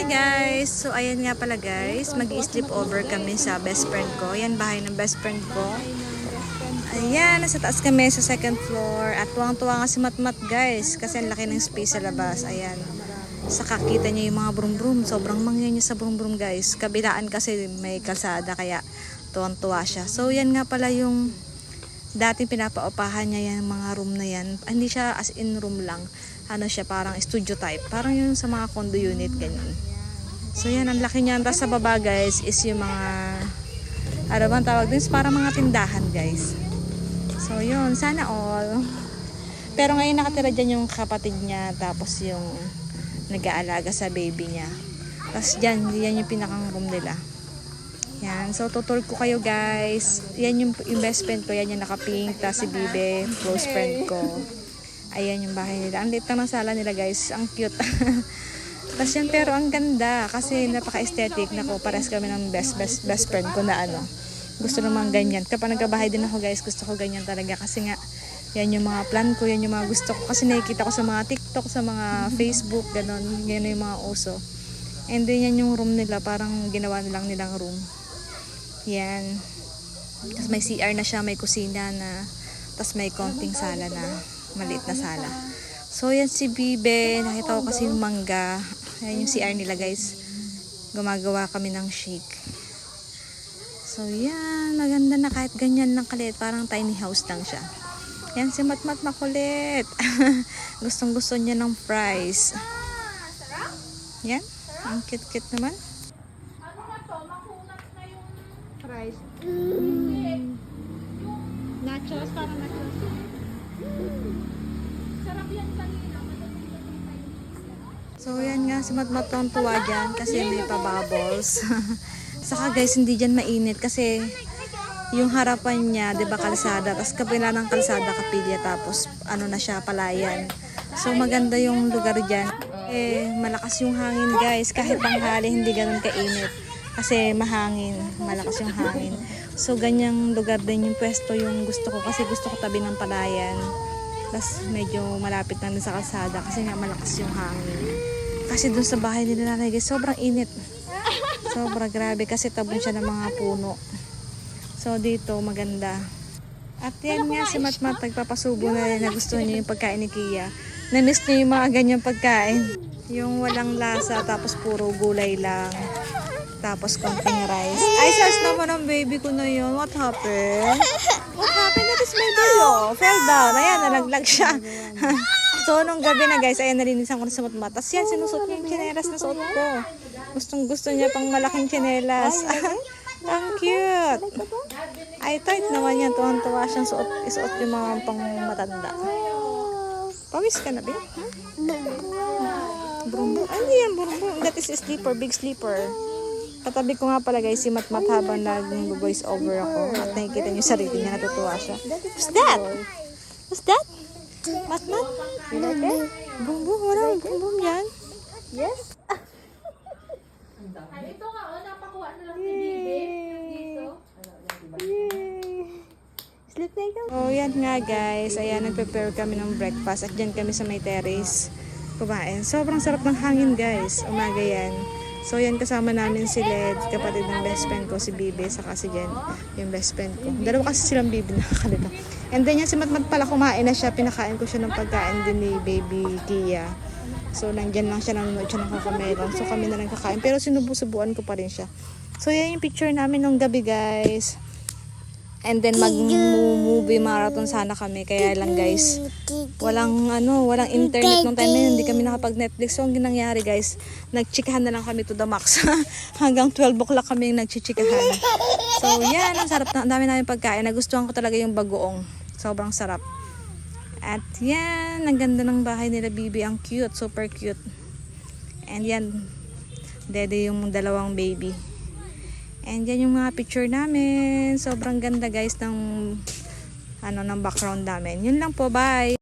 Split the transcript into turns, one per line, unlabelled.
Hi guys! So ayan nga pala guys, mag-i-sleep over kami sa best friend ko. Ayan bahay ng best friend ko. Ayan, nasa taas kami sa second floor. At tuwang-tuwa nga si Matmat guys, kasi ang laki ng space sa labas. Ayan. Saka kita niya yung mga brum-brum. Sobrang mangyan niya sa brum-brum guys. Kabilaan kasi may kalsada kaya tuwang-tuwa siya. So yan nga pala yung dating pinapaupahan niya yung mga room na yan. Hindi siya as in room lang. Ano siya, parang studio type. Parang yung sa mga condo unit, ganyan. So yan, ang laki niyan. Tapos sa baba guys is yung mga, ano bang tawag din? Parang mga tindahan guys. So yun, sana all. Pero ngayon nakatira dyan yung kapatid niya. Tapos yung nag-aalaga sa baby niya. Tapos dyan, yan yung pinakang room nila. Yan, so tutur ko kayo guys. Yan yung best friend ko, yan yung naka-pink. Tapos si Bibe, close friend ko. Ayan yung bahay nila. Ang liit lang ng sala nila guys. Ang cute. Tapos yan, pero ang ganda. Kasi napaka-aesthetic. Naku, pares kami ng best friend ko na ano. Gusto naman ganyan. Kapag nagkabahay din ako guys, gusto ko ganyan talaga. Kasi nga, yan yung mga plan ko. Yan yung mga gusto ko. Kasi nakikita ko sa mga TikTok, sa mga Facebook, ganon. Yan yung mga uso. And then yan yung room nila. Parang ginawa nilang room. Yan. Tapos may CR na siya. May kusina na. Tapos may konting sala na. Maliit na sala. So yan si Bibe, nakita ko kasi yung mangga. Ayan yung CR nila guys. Gumagawa kami ng shake. So yan, maganda na kahit ganyan lang kalit. Parang tiny house lang siya. Yan si Matmat makulit. Gustong gusto niya ng fries. Yan, ang cute naman.
Ano na to? Makunat na yung
Fries.
nachos, parang nachos. Sarap yan kanina.
So yan nga, si Matmat tuwa dyan kasi may pa-bubbles. Saka guys, hindi dyan mainit kasi yung harapan niya, di ba kalsada, tapos kapila ng kalsada kapilya, tapos ano na siya, palayan. So maganda yung lugar dyan. Malakas yung hangin guys, kahit tanghali hindi ganun kainit. Kasi mahangin, malakas yung hangin. So ganyang lugar din yung pwesto yung gusto ko, kasi gusto ko tabi ng palayan. Tapos medyo malapit lang din sa kalsada kasi nga malakas yung hangin. Kasi dun sa bahay nila nanay guys, sobrang init. Sobrang grabe kasi tabon siya ng mga puno. So dito maganda. At yan nga si Matmat nagpapasubo na rin na gusto niya yung pagkain ni Kia. Na-miss niya yung mga ganyang pagkain. Yung walang lasa tapos puro gulay lang. Tapos konting rice. Ay, sas naman ang baby ko na yun. What happened? What happened? That is my baby. Fell down. Ayan, nalaglag siya. So, nung gabi na guys, ayan, nalinisan ko na sa Matmat. Tapos yan, sinusot niya yung tsinelas na suot ko. Gustong gusto niya pang malaking tsinelas. Ang cute. Ay, tight naman yan. Tuwang-tuwa siyang isuot yung mga pang matanda. Pawis ka na, babe? Burumbo. Ano yan, burumbo? That is a sleeper, big sleeper. Katabi ko nga pala guys, si Matmat habang nag-voice over ako. At nakikita niyo sarili niya, natutuwa siya. What's that? What's that? Matmat? Burumbo, walang burumbo yan.
Yes? Ay, ito nga, napakuha na lang ni Bibi. Dito.
Sleep na ikaw. Oh, yan nga guys. Ayan, nag-prepare kami ng breakfast. At dyan kami sa may terrace kumain. Sobrang sarap ng hangin guys. Umaga yan. So yan, kasama namin si Led, kapatid ng best friend ko, si Bibi, saka si Jen, yung best friend ko. Dalawa kasi silang Bibi, nakakalito. And then yan, si Matmat pala kumain na siya, pinakain ko siya ng pagkain din ni Baby Kia. So nandyan lang siya, nanonood siya ng Cocomelon. So kami na lang kakain, pero sinubusubuan ko pa rin siya. So yan yung picture namin nung gabi guys. And then mag-movie marathon sana kami, kaya lang guys, walang internet nung time na yun, hindi kami nakapag-Netflix. So ang nangyari guys, nagchikahan na lang kami to the max. Hanggang 12 o'clock kami nagchichikahan. So yan, ang sarap na, ang dami namin pagkain. Nagustuhan ko talaga yung bagoong. Sobrang sarap. At yan, ang ganda ng bahay nila Bibi, ang cute, super cute. And yan, dede yung dalawang baby. And yan yung mga picture namin. Sobrang ganda guys ng background namin. Yun lang po, bye!